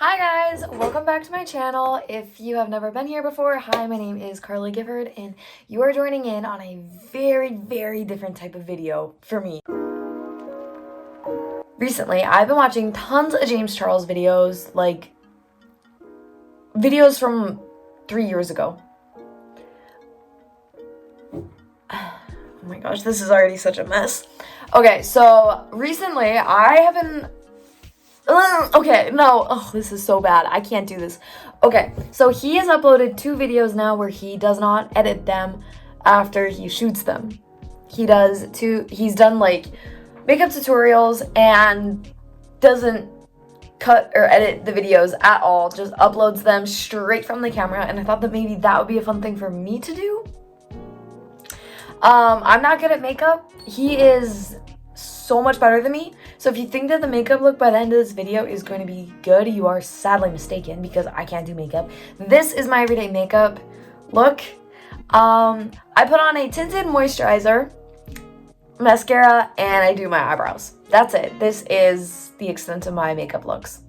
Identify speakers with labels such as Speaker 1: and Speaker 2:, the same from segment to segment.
Speaker 1: Hi guys, welcome back to my channel. If you have never been here before, hi, my name is Carly Gifford and you are joining in on a very different type of video for me. Recently, I've been watching tons of James Charles videos, like videos from 3 years ago. Oh my gosh, this is already such a mess. Okay, so recently I have been this is so bad. I can't do this. Okay, so he has uploaded 2 videos now where he does not edit them after he shoots them. He's done like makeup tutorials and doesn't cut or edit the videos at all, just uploads them straight from the camera, and I thought that maybe that would be a fun thing for me to do. I'm not good at makeup. He is so much better than me. So if you think that the makeup look by the end of this video is going to be good, you are sadly mistaken because I can't do makeup. This is my everyday makeup look. I put on a tinted moisturizer, mascara, and I do my eyebrows. That's it. This is the extent of my makeup looks.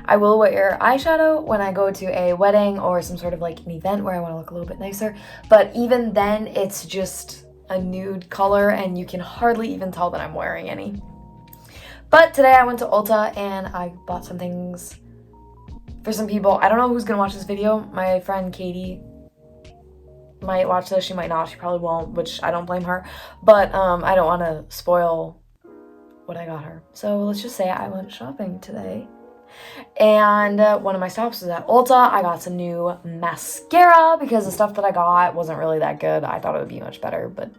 Speaker 1: I will wear eyeshadow when I go to a wedding or some sort of like an event where I want to look a little bit nicer, but even then it's just a nude color and you can hardly even tell that I'm wearing any. But today I went to Ulta and I bought some things for some people. I don't know who's gonna watch this video. My friend Katie might watch this, she might not, she probably won't, which I don't blame her, but I don't want to spoil what I got her. So let's just say I went shopping today. And one of my stops was at Ulta. I got some new mascara because the stuff that I got wasn't really that good. I thought it would be much better, but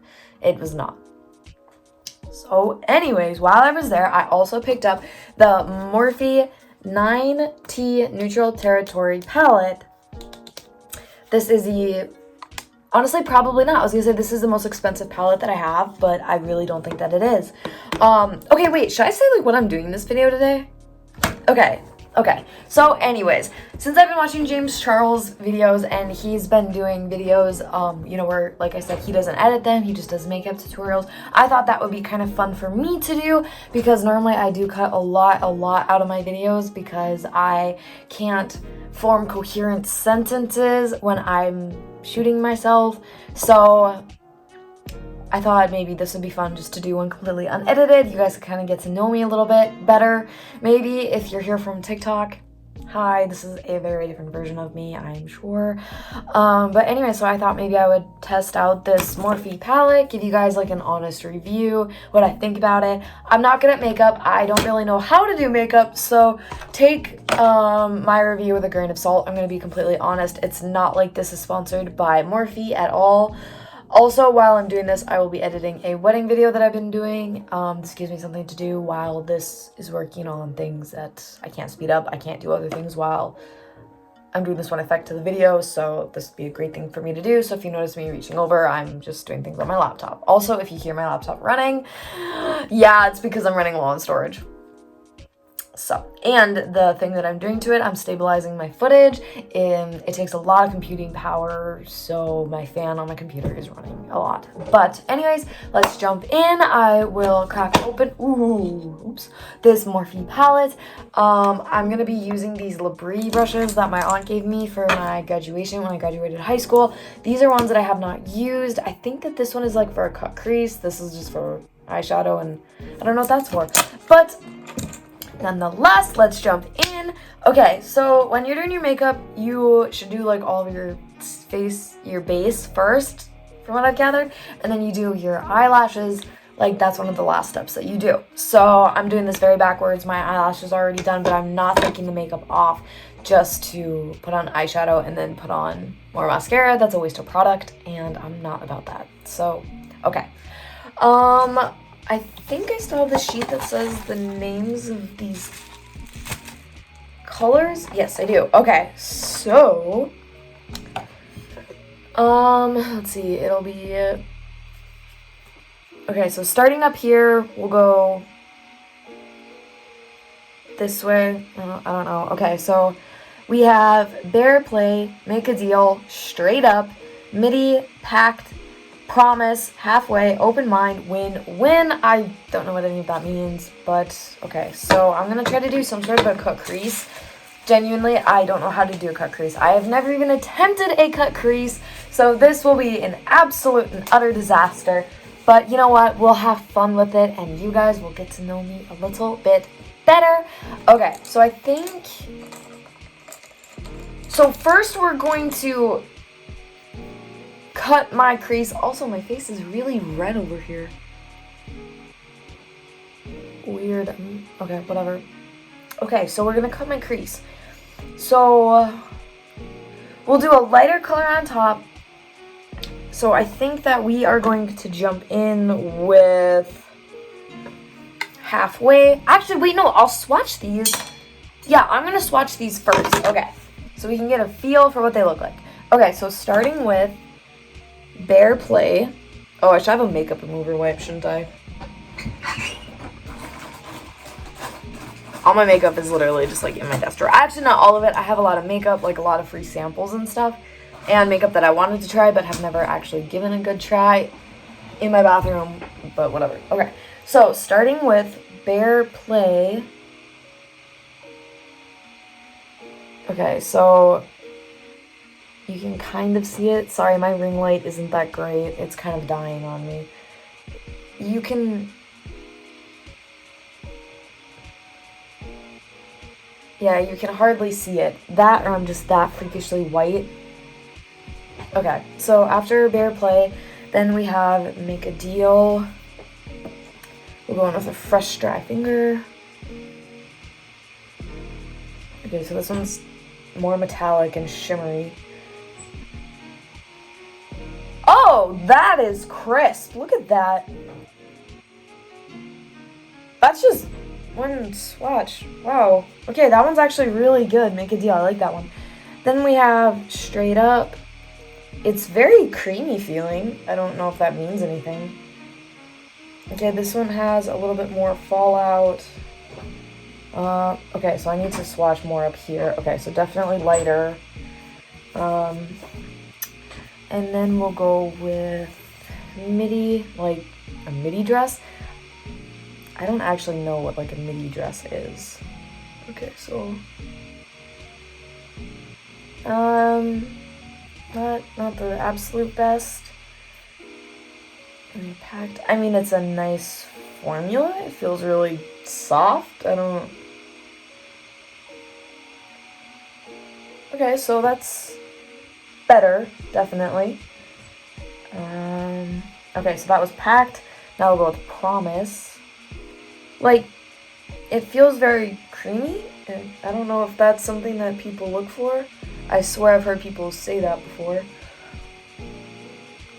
Speaker 1: it was not. So anyways, while I was there, I also picked up the Morphe 9T Neutral Territory palette. This is honestly, probably not. I was gonna say this is the most expensive palette that I have, but I really don't think that it is. Okay, wait, should I say like what I'm doing in this video today? Okay, so anyways, since I've been watching James Charles videos and he's been doing videos, where, like I said, he doesn't edit them, he just does makeup tutorials, I thought that would be kind of fun for me to do because normally I do cut a lot out of my videos because I can't form coherent sentences when I'm shooting myself, so I thought maybe this would be fun just to do one completely unedited. You guys can kind of get to know me a little bit better. Maybe if you're here from TikTok, hi, this is a very different version of me, I'm sure. But anyway, so I thought maybe I would test out this Morphe palette, give you guys like an honest review, what I think about it. I'm not good at makeup. I don't really know how to do makeup, so take my review with a grain of salt. I'm going to be completely honest. It's not like this is sponsored by Morphe at all. Also, while I'm doing this, I will be editing a wedding video that I've been doing. This gives me something to do while this is working on things that I can't speed up. I can't do other things while I'm doing this one effect to the video, so this would be a great thing for me to do. So if you notice me reaching over, I'm just doing things on my laptop. Also, if you hear my laptop running, yeah, it's because I'm running low on storage. So, and the thing that I'm doing to it, I'm stabilizing my footage, and it takes a lot of computing power, so my fan on my computer is running a lot. But anyways, let's jump in. I will crack open, this Morphe palette. I'm going to be using these Labrie brushes that my aunt gave me for my graduation when I graduated high school. These are ones that I have not used. I think that this one is like for a cut crease. This is just for eyeshadow, and I don't know what that's for. But nonetheless, let's jump in. Okay, so when you're doing your makeup, you should do like all of your base first, from what I've gathered, and then you do your eyelashes. Like, that's one of the last steps that you do. So I'm doing this very backwards. My eyelashes are already done, but I'm not taking the makeup off just to put on eyeshadow and then put on more mascara. That's a waste of product, and I'm not about that. So, okay. I think I still have the sheet that says the names of these colors. Yes, I do. Okay, so, let's see, it'll be, okay, so starting up here, we'll go this way. I don't know. Okay, so we have Bear Play, Make a Deal, Straight Up, Midi, Packed, Promise, Halfway, Open Mind, Win. I don't know what any of that means, but okay. So I'm going to try to do some sort of a cut crease Genuinely, I don't know how to do a cut crease. I have never even attempted a cut crease, so this will be an absolute and utter disaster. But you know what? We'll have fun with it, and you guys will get to know me a little bit better. Okay, so I think... So first we're going to cut my crease. Also, my face is really red over here. Weird. Okay, whatever. Okay, so we're gonna cut my crease. So we'll do a lighter color on top. So I think that we are going to jump in with halfway. Actually, wait, no, I'll swatch these. Yeah, I'm gonna swatch these first. Okay, so we can get a feel for what they look like. Okay, so starting with Bare Play. Oh, I should have a makeup remover wipe, shouldn't I? All my makeup is literally just like in my desk drawer. Actually, not all of it. I have a lot of makeup, like a lot of free samples and stuff. And makeup that I wanted to try but have never actually given a good try in my bathroom. But whatever. Okay, so starting with Bare Play. Okay, so you can kind of see it. Sorry, my ring light isn't that great. It's kind of dying on me. You can... Yeah, you can hardly see it. That, or I'm just that freakishly white. Okay, so after Bare Play, then we have Make a Deal. We're going with a Fresh Dry Finger. Okay, so this one's more metallic and shimmery. Oh, that is crisp. Look at that. That's just one swatch. Wow. Okay, that one's actually really good. Make a Deal. I like that one. Then we have Straight Up. It's very creamy feeling. I don't know if that means anything. Okay, this one has a little bit more fallout. Okay, so I need to swatch more up here. Okay, so definitely lighter. And then we'll go with midi, like a midi dress. I don't actually know what like a midi dress is. Okay, so not the absolute best. Impact. I mean, it's a nice formula. It feels really soft. I don't. Okay, so that's better, definitely. Okay, so that was Packed. Now we'll go with Promise. Like, it feels very creamy, and I don't know if that's something that people look for. I swear I've heard people say that before.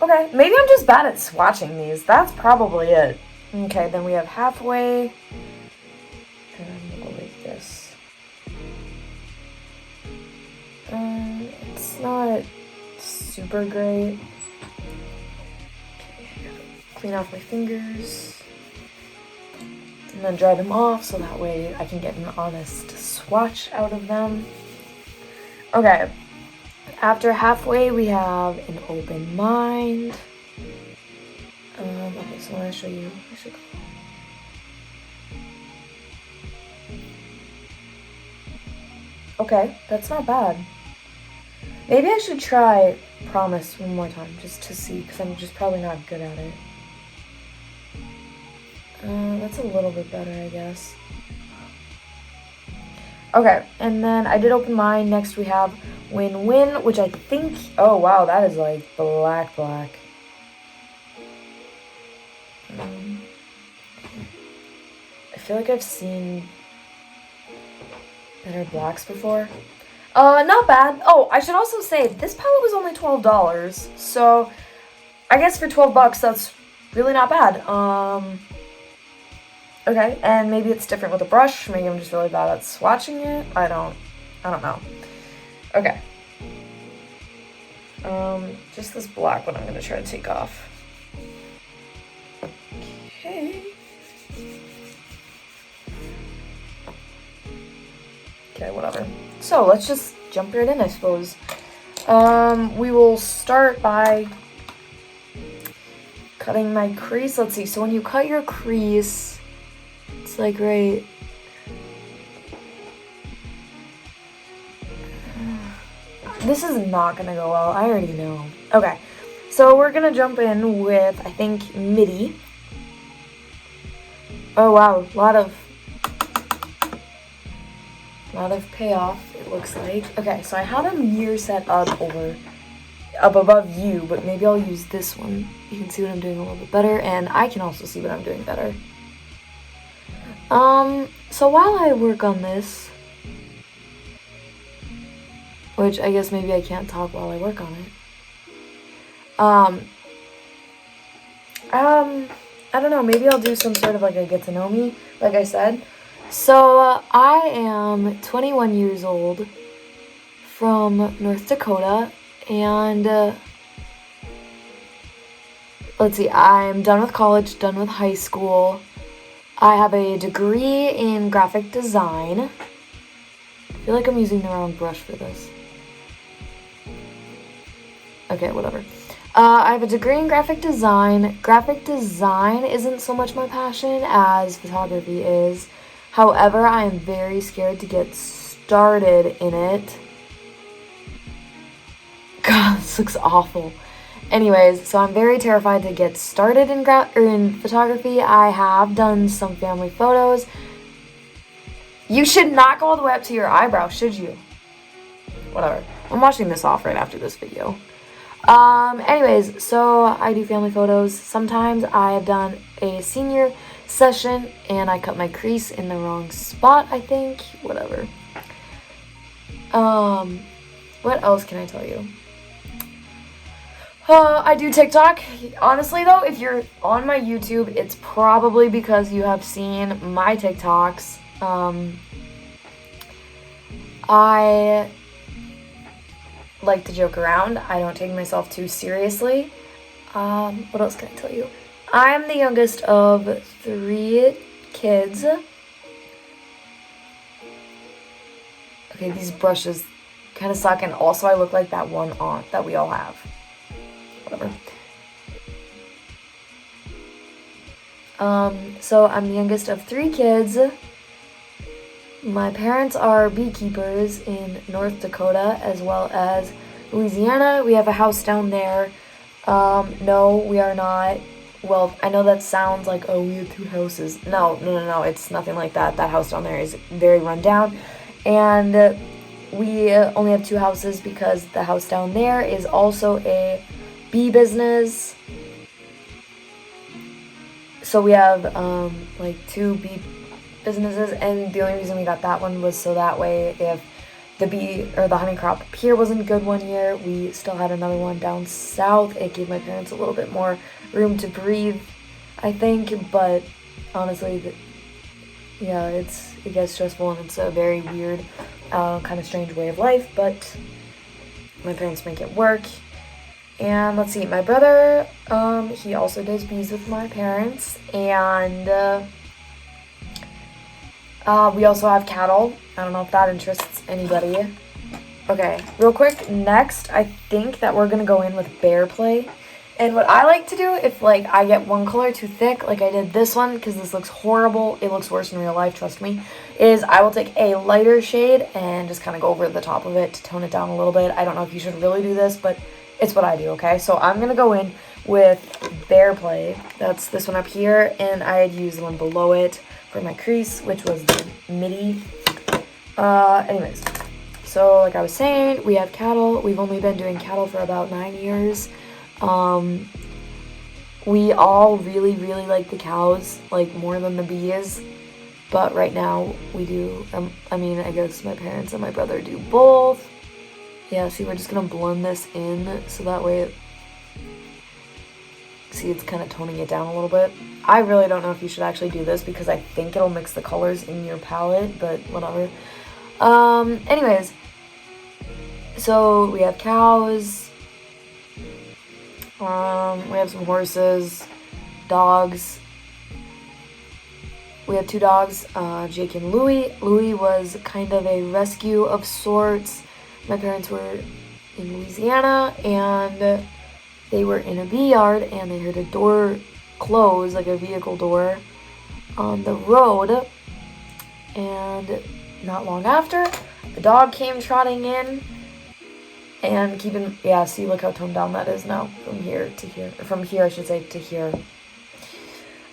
Speaker 1: Okay, maybe I'm just bad at swatching these. That's probably it. Okay, then we have Halfway. And we'll go like this. It's not super great. Okay, clean off my fingers. And then dry them off so that way I can get an honest swatch out of them. Okay, after Halfway we have An Open Mind. Okay, so I want to show you. I should go. Okay, that's not bad. Maybe I should try Promise one more time just to see, because I'm just probably not good at it. That's a little bit better, I guess. Okay, and then I did Open Mind. Next we have Win Win, which I think... Oh, wow, that is like black. I feel like I've seen better blacks before. Not bad. Oh, I should also say, this palette was only $12, so I guess for 12 bucks, that's really not bad. Okay, and maybe it's different with a brush. Maybe I'm just really bad at swatching it. I don't know. Okay. Just this black one I'm gonna try to take off. Okay. Okay, whatever. So let's just jump right in, I suppose. We will start by cutting my crease. Let's see. So when you cut your crease, it's like right This is not gonna go well. I already know. Okay, so we're gonna jump in with, I think, midi. Oh wow, a lot of payoff, it looks like. Okay, so I have a mirror set up above you, but maybe I'll use this one. You can see what I'm doing a little bit better, and I can also see what I'm doing better. So while I work on this, which I guess maybe I can't talk while I work on it. I don't know, maybe I'll do some sort of like a get to know me, like I said. So, I am 21 years old from North Dakota, and, let's see, I'm done with college, done with high school. I have a degree in graphic design. I feel like I'm using the wrong brush for this. Okay, whatever. I have a degree in graphic design. Graphic design isn't so much my passion as photography is. However, I am very scared to get started in it. God, this looks awful. Anyways, so I'm very terrified to get started in photography. I have done some family photos. You should not go all the way up to your eyebrow, should you? Whatever. I'm washing this off right after this video. Anyways, so I do family photos. Sometimes I have done a senior session and I cut my crease in the wrong spot, I think. Whatever. What else can I tell you? I do TikTok. Honestly though, if you're on my YouTube, it's probably because you have seen my TikToks. I like to joke around. I don't take myself too seriously. What else can I tell you? I'm the youngest of 3 kids. Okay, these brushes kind of suck, and also I look like that one aunt that we all have. Whatever. So I'm the youngest of 3 kids. My parents are beekeepers in North Dakota as well as Louisiana. We have a house down there. No, we are not. Well, I know that sounds like, oh, we have 2 houses. No, it's nothing like that. That house down there is very run down. And we only have 2 houses because the house down there is also a bee business. So we have like 2 bee businesses, and the only reason we got that one was so that way if the bee or the honey crop up here wasn't good one year, we still had another one down south. It gave my parents a little bit more room to breathe, I think, but honestly, yeah, it gets stressful and it's a very weird, kind of strange way of life, but my parents make it work. And let's see, my brother, he also does bees with my parents, and we also have cattle. I don't know if that interests anybody. Okay, real quick, next, I think that we're gonna go in with bear play. And what I like to do, if like I get one color too thick, like I did this one, because this looks horrible, it looks worse in real life, trust me, is I will take a lighter shade and just kind of go over the top of it to tone it down a little bit. I don't know if you should really do this, but it's what I do, okay? So I'm gonna go in with bear play. That's this one up here, and I had used the one below it for my crease, which was the midi. Anyways, so like I was saying, we have cattle. We've only been doing cattle for about 9 years. We all really like the cows, like more than the bees, but right now we do, I mean, I guess my parents and my brother do both. Yeah, see, we're just gonna blend this in so that way see, it's kind of toning it down a little bit. I really don't know if you should actually do this because I think it'll mix the colors in your palette, but whatever. Anyways, so we have cows, we have some horses, dogs. We have 2 dogs, Jake and Louie. Louie was kind of a rescue of sorts. My parents were in Louisiana, and they were in a bee yard, and they heard a door close, like a vehicle door, on the road, and not long after, the dog came trotting in, And yeah, see, look how toned down that is now, from here to here, or from here, I should say, to here.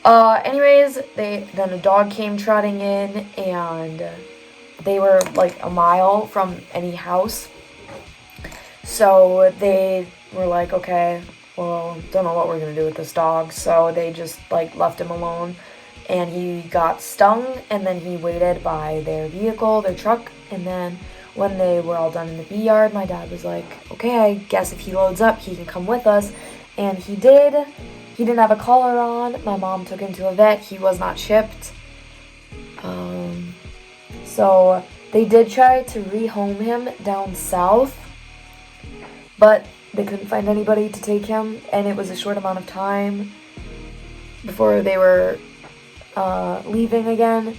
Speaker 1: Anyways, then a dog came trotting in, and they were like a mile from any house. So they were like, okay, well, don't know what we're gonna do with this dog. So they just like left him alone, and he got stung, and then he waited by their vehicle, their truck, and then when they were all done in the bee yard, my dad was like, okay, I guess if he loads up, he can come with us. And he did. He didn't have a collar on. My mom took him to a vet. He was not shipped. So they did try to rehome him down south, but they couldn't find anybody to take him, and it was a short amount of time before they were leaving again.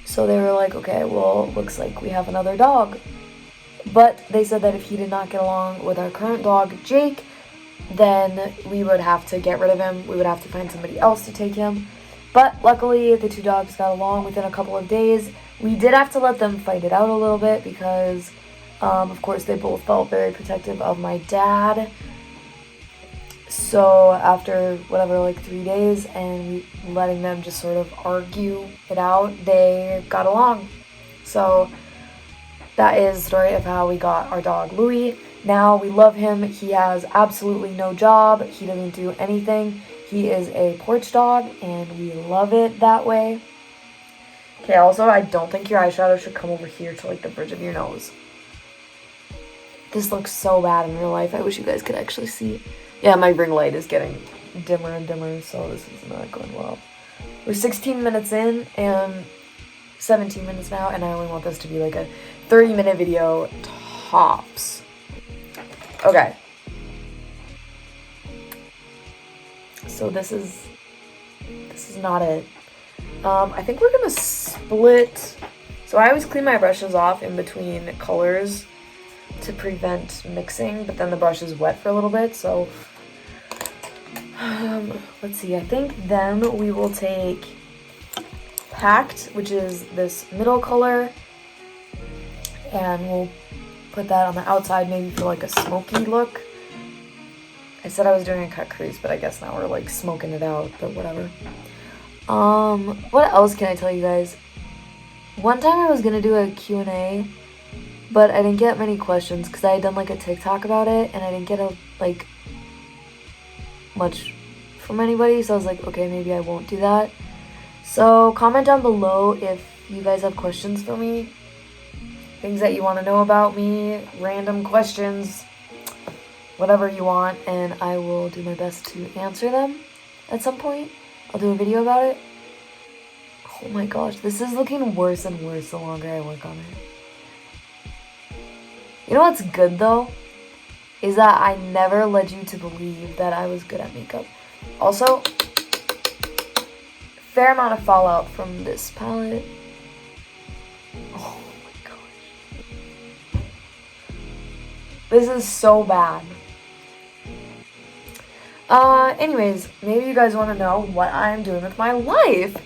Speaker 1: So they were like, okay, well, looks like we have another dog. But they said that if he did not get along with our current dog, Jake, then we would have to get rid of him. We would have to find somebody else to take him. But luckily, the two dogs got along within a couple of days. We did have to let them fight it out a little bit because, of course, they both felt very protective of my dad. So after whatever, like 3 days, and letting them just sort of argue it out, they got along. So that is the story of how we got our dog Louie. Now we love him. He has absolutely no job. He doesn't do anything. He is a porch dog, and we love it that way. Okay, also, I don't think your eyeshadow should come over here to like the bridge of your nose. This looks so bad in real life. I wish you guys could actually see. Yeah, my ring light is getting dimmer and dimmer, so this is not going well. We're 16 minutes in, and 17 minutes now, and I only want this to be like a 30-minute video tops. Okay. So this is not it. I think we're gonna split. So I always clean my brushes off in between colors to prevent mixing, but then the brush is wet for a little bit, so let's see. I think then we will take Packed, which is this middle color, and we'll put that on the outside maybe for like a smoky look. I said I was doing a cut crease, but I guess now we're like smoking it out, but whatever. What else can I tell you guys? One time I was gonna do a Q&A, but I didn't get many questions because I had done like a TikTok about it, and I didn't get much from anybody, so I was like, okay, maybe I won't do that. So comment down below if you guys have questions for me, things that you want to know about me, random questions, whatever you want, and I will do my best to answer them at some point. I'll do a video about it. Oh my gosh, this is looking worse and worse the longer I work on it. You know what's good though? Is that I never led you to believe that I was good at makeup. Also, fair amount of fallout from this palette. Oh my gosh. This is so bad. Anyways, maybe you guys want to know what I'm doing with my life.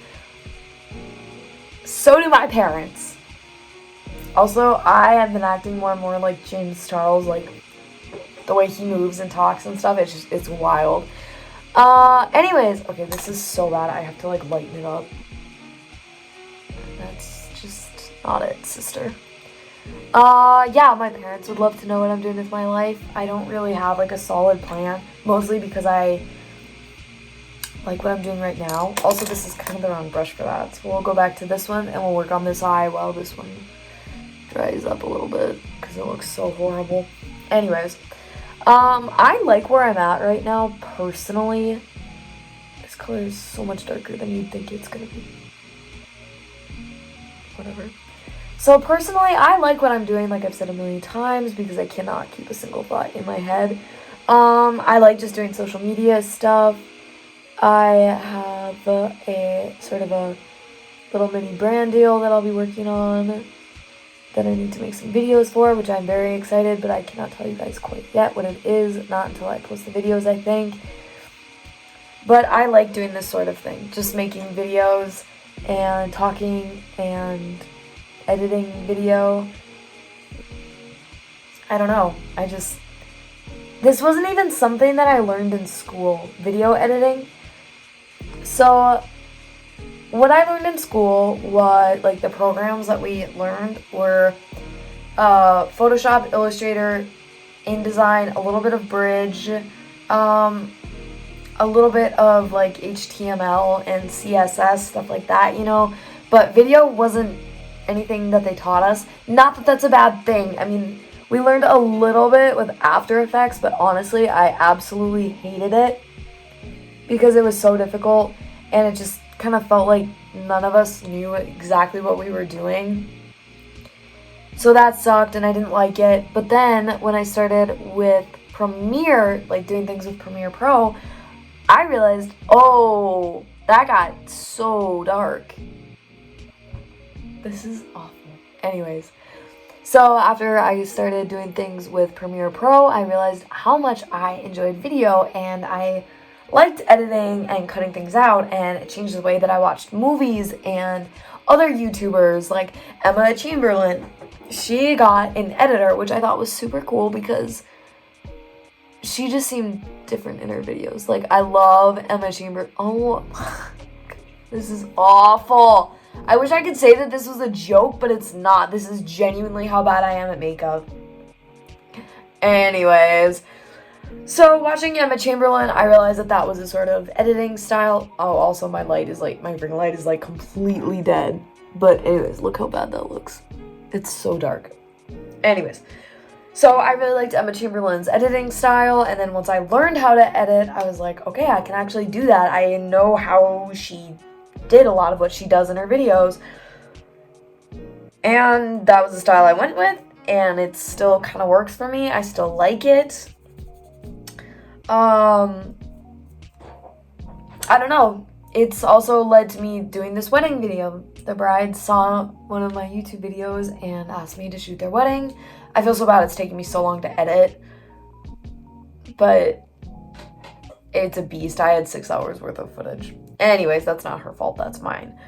Speaker 1: So do my parents. Also, I have been acting more and more like James Charles, like the way he moves and talks and stuff. It's wild. Anyways, okay, this is so bad. I have to like lighten it up. That's just not it, sister. Yeah, my parents would love to know what I'm doing with my life. I don't really have like a solid plan, mostly because I like what I'm doing right now. Also, this is kind of the wrong brush for that, so we'll go back to this one and we'll work on this eye while this one dries up a little bit because it looks so horrible. Anyways, I like where I'm at right now personally. This color is so much darker than you'd think it's gonna be. Whatever. So personally, I like what I'm doing, like I've said a million times, because I cannot keep a single thought in my head. I like just doing social media stuff. I have a sort of a little mini brand deal that I'll be working on that I need to make some videos for, which I'm very excited, but I cannot tell you guys quite yet what it is, not until I post the videos, I think. But I like doing this sort of thing, just making videos and talking and editing video. I don't know. This wasn't even something that I learned in school, video editing. So what I learned in school was, like, the programs that we learned were Photoshop, Illustrator, InDesign, a little bit of Bridge, a little bit of like HTML and CSS, stuff like that, you know. But video wasn't anything that they taught us. Not that that's a bad thing. I mean, we learned a little bit with After Effects, but honestly, I absolutely hated it because it was so difficult, and it just kind of felt like none of us knew exactly what we were doing. So that sucked, and I didn't like it. But then when I started with Premiere, like doing things with Premiere Pro, I realized, oh, that got so dark. This is awful. Anyways, so after I started doing things with Premiere Pro, I realized how much I enjoyed video, and I liked editing and cutting things out, and it changed the way that I watched movies and other YouTubers like Emma Chamberlain. She got an editor, which I thought was super cool because she just seemed different in her videos. Like, I love Emma Chamberlain. Oh, this is awful. I wish I could say that this was a joke, but it's not. This is genuinely how bad I am at makeup. Anyways, so watching Emma Chamberlain, I realized that that was a sort of editing style. Oh, also my ring light is like completely dead. But anyways, look how bad that looks. It's so dark. Anyways, so I really liked Emma Chamberlain's editing style, and then once I learned how to edit, I was like, okay, I can actually do that. I know how she did a lot of what she does in her videos, and that was the style I went with, and it still kind of works for me. I still like it. I don't know. It's also led to me doing this wedding video. The bride saw one of my YouTube videos and asked me to shoot their wedding. I feel so bad it's taking me so long to edit, but it's a beast. I had 6 hours worth of footage. Anyways, that's not her fault, that's mine.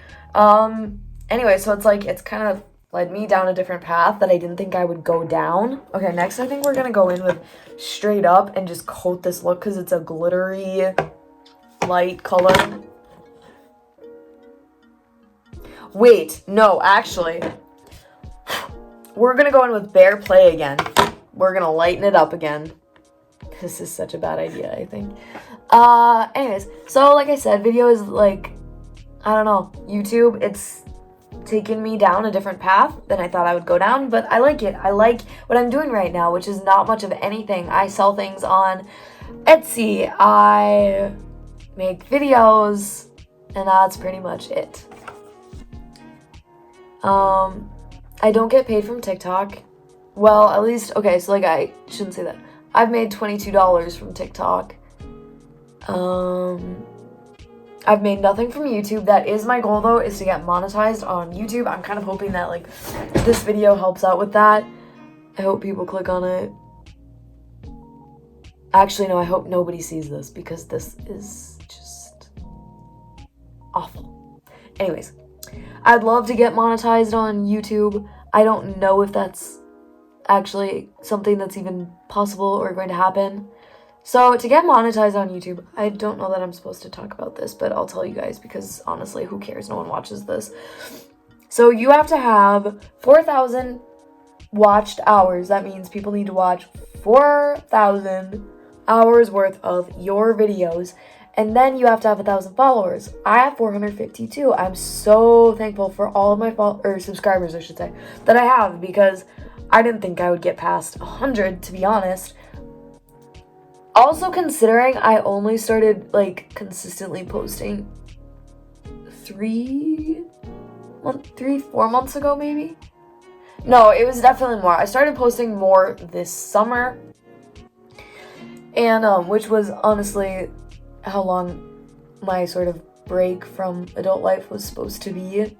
Speaker 1: Anyway, so it's like, it's kind of led me down a different path that I didn't think I would go down. Okay, next I think we're gonna go in with Straight Up and just coat this look because it's a glittery light color. Wait, no, actually, we're gonna go in with Bare Play again. We're gonna lighten it up again. This is such a bad idea, I think. Anyways, so like I said, video is like, I don't know, YouTube, it's taken me down a different path than I thought I would go down, but I like it. I like what I'm doing right now, which is not much of anything. I sell things on Etsy, I make videos, and that's pretty much it. I don't get paid from TikTok. Well, at least, okay, so like I shouldn't say that. I've made $22 from TikTok. I've made nothing from YouTube. That is my goal though, is to get monetized on YouTube. I'm kind of hoping that like this video helps out with that. I hope people click on it. Actually, no, I hope nobody sees this because this is just awful. Anyways, I'd love to get monetized on YouTube. I don't know if that's actually something that's even possible or going to happen. So to get monetized on YouTube, I don't know that I'm supposed to talk about this, but I'll tell you guys because honestly, who cares? No one watches this. So you have to have 4,000 watched hours. That means people need to watch 4,000 hours worth of your videos. And then you have to have 1,000 followers. I have 452. I'm so thankful for all of my subscribers, I should say, that I have, because I didn't think I would get past 100, to be honest. Also, considering I only started like consistently posting 4 months ago, maybe. No, it was definitely more. I started posting more this summer, and which was honestly how long my sort of break from adult life was supposed to be. It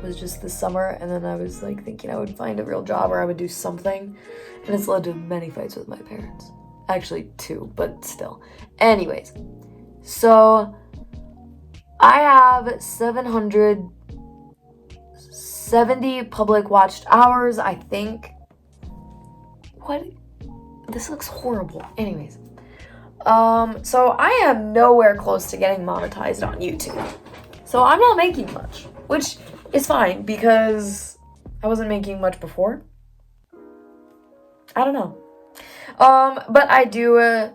Speaker 1: was just this summer, and then I was like thinking I would find a real job or I would do something, and it's led to many fights with my parents. Actually 2, but still. Anyways, so I have 770 public watched hours, I think, What? This looks horrible. Anyways. So I am nowhere close to getting monetized on YouTube. So I'm not making much, which is fine because I wasn't making much before. I don't know. But I do,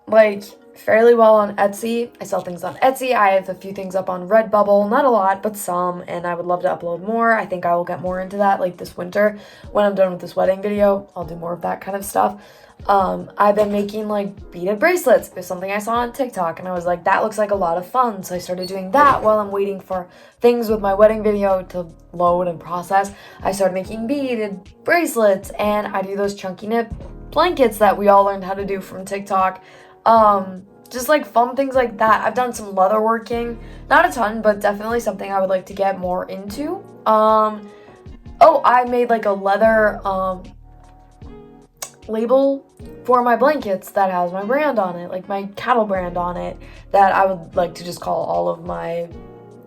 Speaker 1: like, fairly well on Etsy. I sell things on Etsy. I have a few things up on Redbubble. Not a lot, but some, and I would love to upload more. I think I will get more into that, like, this winter. When I'm done with this wedding video, I'll do more of that kind of stuff. I've been making, like, beaded bracelets. It was something I saw on TikTok, and I was like, that looks like a lot of fun. So I started doing that while I'm waiting for things with my wedding video to load and process. I started making beaded bracelets, and I do those chunky knit blankets that we all learned how to do from TikTok. Just like fun things like that. I've done some leather working, not a ton, but definitely something I would like to get more into. Oh, I made like a leather, label for my blankets that has my brand on it, like my cattle brand on it, that I would like to just call all of my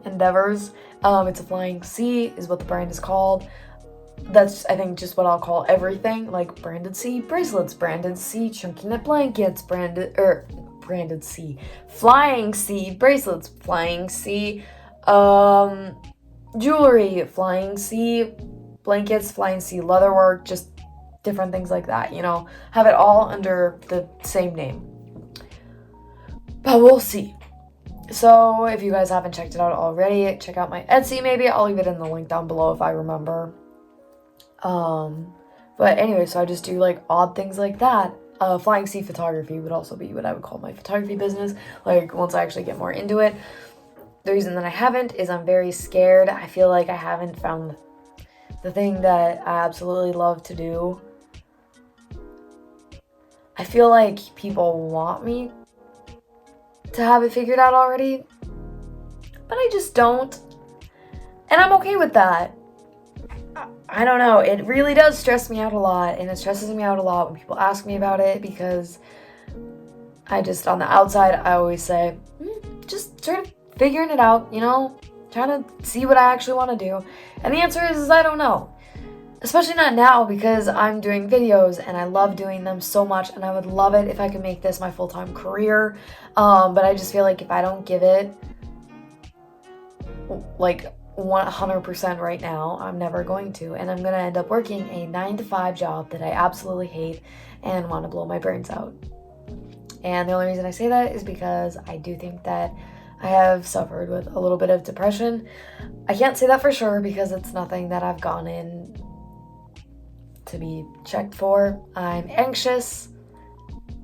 Speaker 1: endeavors. It's a Flying C is what the brand is called. That's, I think, just what I'll call everything, like branded C bracelets, branded C chunky knit blankets, branded C Flying C bracelets, Flying C jewelry, Flying C blankets, Flying C leatherwork, just different things like that, you know, have it all under the same name. But we'll see. So if you guys haven't checked it out already, check out my Etsy maybe. I'll leave it in the link down below if I remember. But anyway, so I just do like odd things like that. Flying C photography would also be what I would call my photography business, like once I actually get more into it. The reason that I haven't is I'm very scared. I feel like I haven't found the thing that I absolutely love to do. I feel like people want me to have it figured out already, but I just don't. And I'm okay with that. I don't know. It really does stress me out a lot, and it stresses me out a lot when people ask me about it, because I just, on the outside, I always say, just sort of figuring it out, you know, trying to see what I actually want to do. And the answer is I don't know. Especially not now, because I'm doing videos and I love doing them so much, and I would love it if I could make this my full-time career. But I just feel like if I don't give it like 100% right now, I'm never going to, and I'm gonna end up working a 9-to-5 job that I absolutely hate and want to blow my brains out. And the only reason I say that is because I do think that I have suffered with a little bit of depression. I can't say that for sure because it's nothing that I've gone in to be checked for. I'm anxious,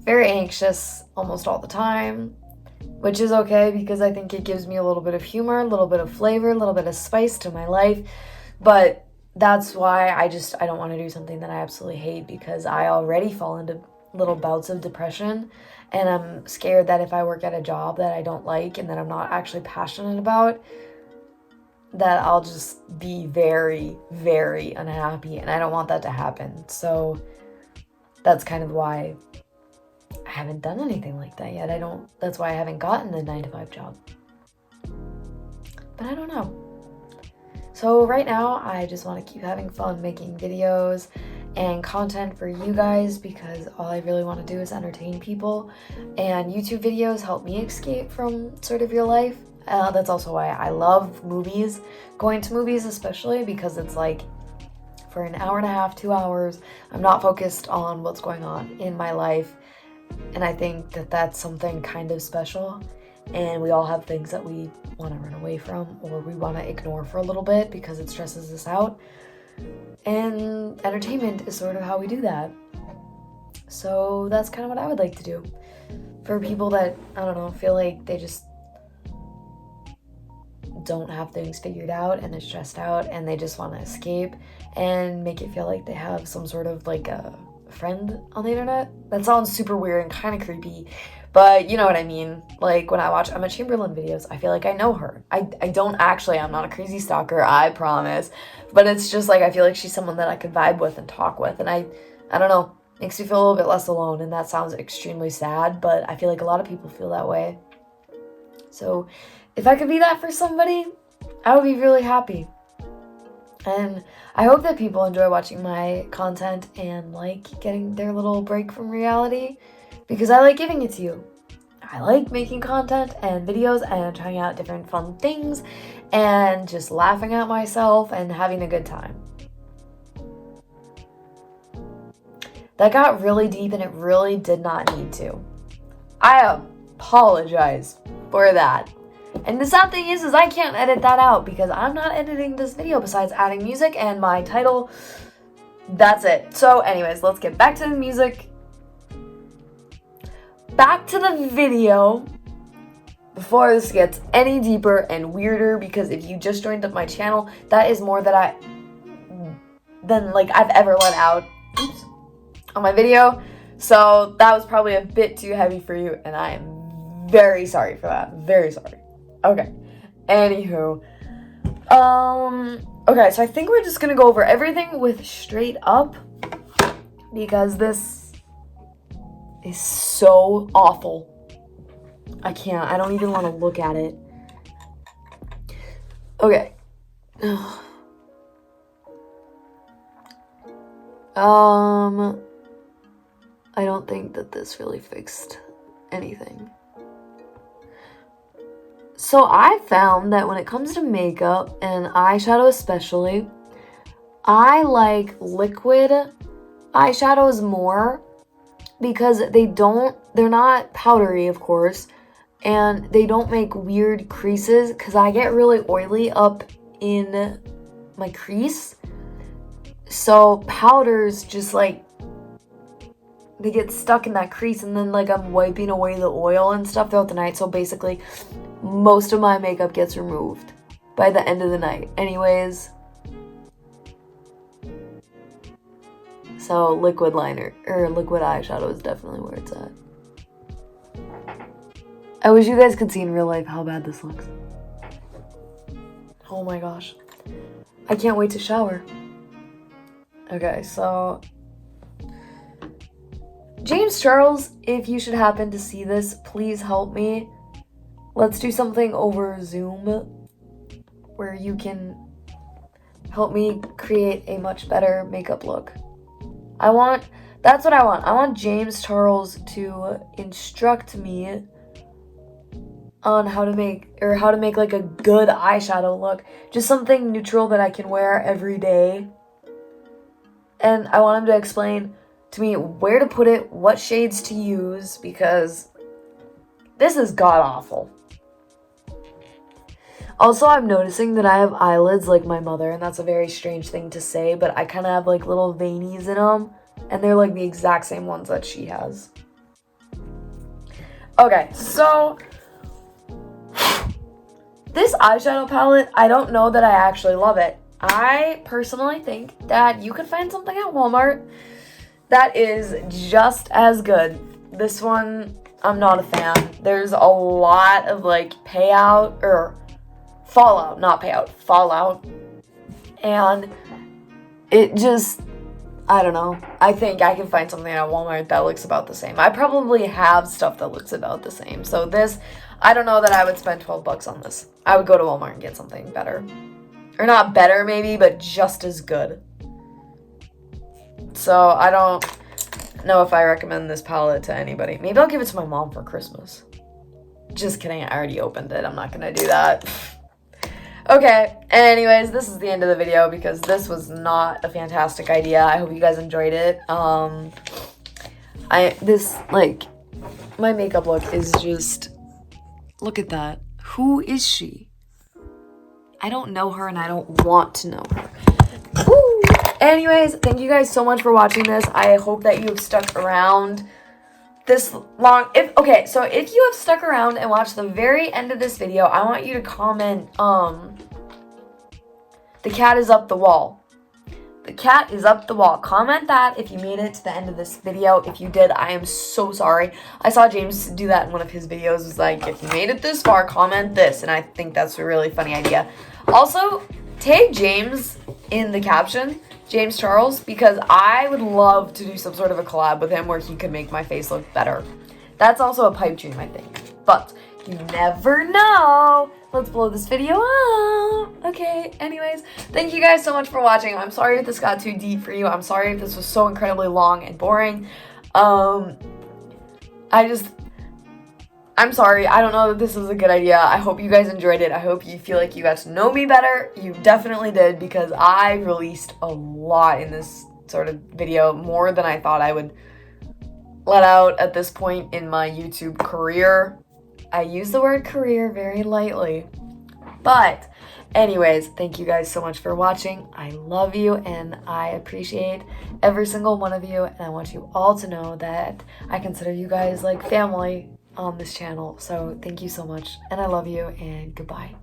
Speaker 1: very anxious almost all the time, which is okay because I think it gives me a little bit of humor, a little bit of flavor, a little bit of spice to my life. But that's why I don't want to do something that I absolutely hate, because I already fall into little bouts of depression, and I'm scared that if I work at a job that I don't like and that I'm not actually passionate about, that I'll just be very, very unhappy, and I don't want that to happen. So that's kind of why I haven't done anything like that yet. That's why I haven't gotten a 9-to-5 job. But I don't know. So right now, I just want to keep having fun making videos and content for you guys, because all I really want to do is entertain people, and YouTube videos help me escape from sort of real life. That's also why I love movies, going to movies especially, because it's like for an hour and a half, 2 hours, I'm not focused on what's going on in my life. And I think that that's something kind of special, and we all have things that we want to run away from or we want to ignore for a little bit because it stresses us out, and entertainment is sort of how we do that. So that's kind of what I would like to do for people that, I don't know, feel like they just don't have things figured out and they're stressed out and they just want to escape and make it feel like they have some sort of like a friend on the internet. That sounds super weird and kind of creepy, but you know what I mean. Like when I watch Emma Chamberlain videos, I feel like I know her. I don't actually, I'm not a crazy stalker, I promise, but it's just like I feel like she's someone that I could vibe with and talk with, and I don't know, makes me feel a little bit less alone, and that sounds extremely sad, but I feel like a lot of people feel that way. So if I could be that for somebody, I would be really happy. And I hope that people enjoy watching my content and like getting their little break from reality, because I like giving it to you. I like making content and videos and trying out different fun things and just laughing at myself and having a good time. That got really deep and it really did not need to. I apologize for that. And the sad thing is I can't edit that out because I'm not editing this video besides adding music and my title. That's it. So anyways, let's get back to the music. Back to the video before this gets any deeper and weirder, because if you just joined up my channel, that is more than I've ever let out on my video. So that was probably a bit too heavy for you, and I am very sorry for that. Very sorry. Okay. Anywho. Okay, so I think we're just gonna go over everything with straight up, because this is so awful. I can't. I don't even want to look at it. Okay. I don't think that this really fixed anything. So I found that when it comes to makeup and eyeshadow especially, I like liquid eyeshadows more, because they're not powdery, of course, and they don't make weird creases, because I get really oily up in my crease. So powders just like, they get stuck in that crease, and then like I'm wiping away the oil and stuff throughout the night. So basically most of my makeup gets removed by the end of the night. Anyways, so liquid liner or liquid eyeshadow is definitely where it's at. I wish you guys could see in real life how bad this looks. Oh my gosh. I can't wait to shower. Okay, so James Charles, if you should happen to see this, please help me. Let's do something over Zoom where you can help me create a much better makeup look. That's what I want. I want James Charles to instruct me on how to make like a good eyeshadow look. Just something neutral that I can wear every day. And I want him to explain to me where to put it, what shades to use, because this is god-awful. Also, I'm noticing that I have eyelids like my mother, and that's a very strange thing to say, but I kind of have like little veinies in them, and they're like the exact same ones that she has. Okay, so this eyeshadow palette, I don't know that I actually love it. I personally think that you could find something at Walmart that is just as good. This one, I'm not a fan. There's a lot of like fallout. And it just, I don't know. I think I can find something at Walmart that looks about the same. I probably have stuff that looks about the same. So this, I don't know that I would spend 12 bucks on this. I would go to Walmart and get something better. Or not better maybe, but just as good. So I don't know if I recommend this palette to anybody. Maybe I'll give it to my mom for Christmas. Just kidding, I already opened it. I'm not gonna do that. Okay, anyways, this is the end of the video because this was not a fantastic idea. I hope you guys enjoyed it. My makeup look is just, look at that. Who is she? I don't know her and I don't want to know her. Woo! Anyways, thank you guys so much for watching this. I hope that you have stuck around this long. If you have stuck around and watched the very end of this video, I want you to comment, the cat is up the wall. The cat is up the wall. Comment that if you made it to the end of this video. If you did, I am so sorry. I saw James do that in one of his videos. It was like, if you made it this far, comment this. And I think that's a really funny idea. Also, tag James in the caption, James Charles, because I would love to do some sort of a collab with him where he could make my face look better. That's also a pipe dream, I think. But You never know. Let's blow this video up. Okay, anyways, thank you guys so much for watching. I'm sorry if this got too deep for you. I'm sorry if this was so incredibly long and boring. I'm sorry. I don't know that this is a good idea. I hope you guys enjoyed it. I hope you feel like you got to know me better. You definitely did, because I released a lot in this sort of video, more than I thought I would let out at this point in my YouTube career. I use the word career very lightly. But anyways, thank you guys so much for watching. I love you and I appreciate every single one of you. And I want you all to know that I consider you guys like family on this channel. So thank you so much. And I love you and goodbye.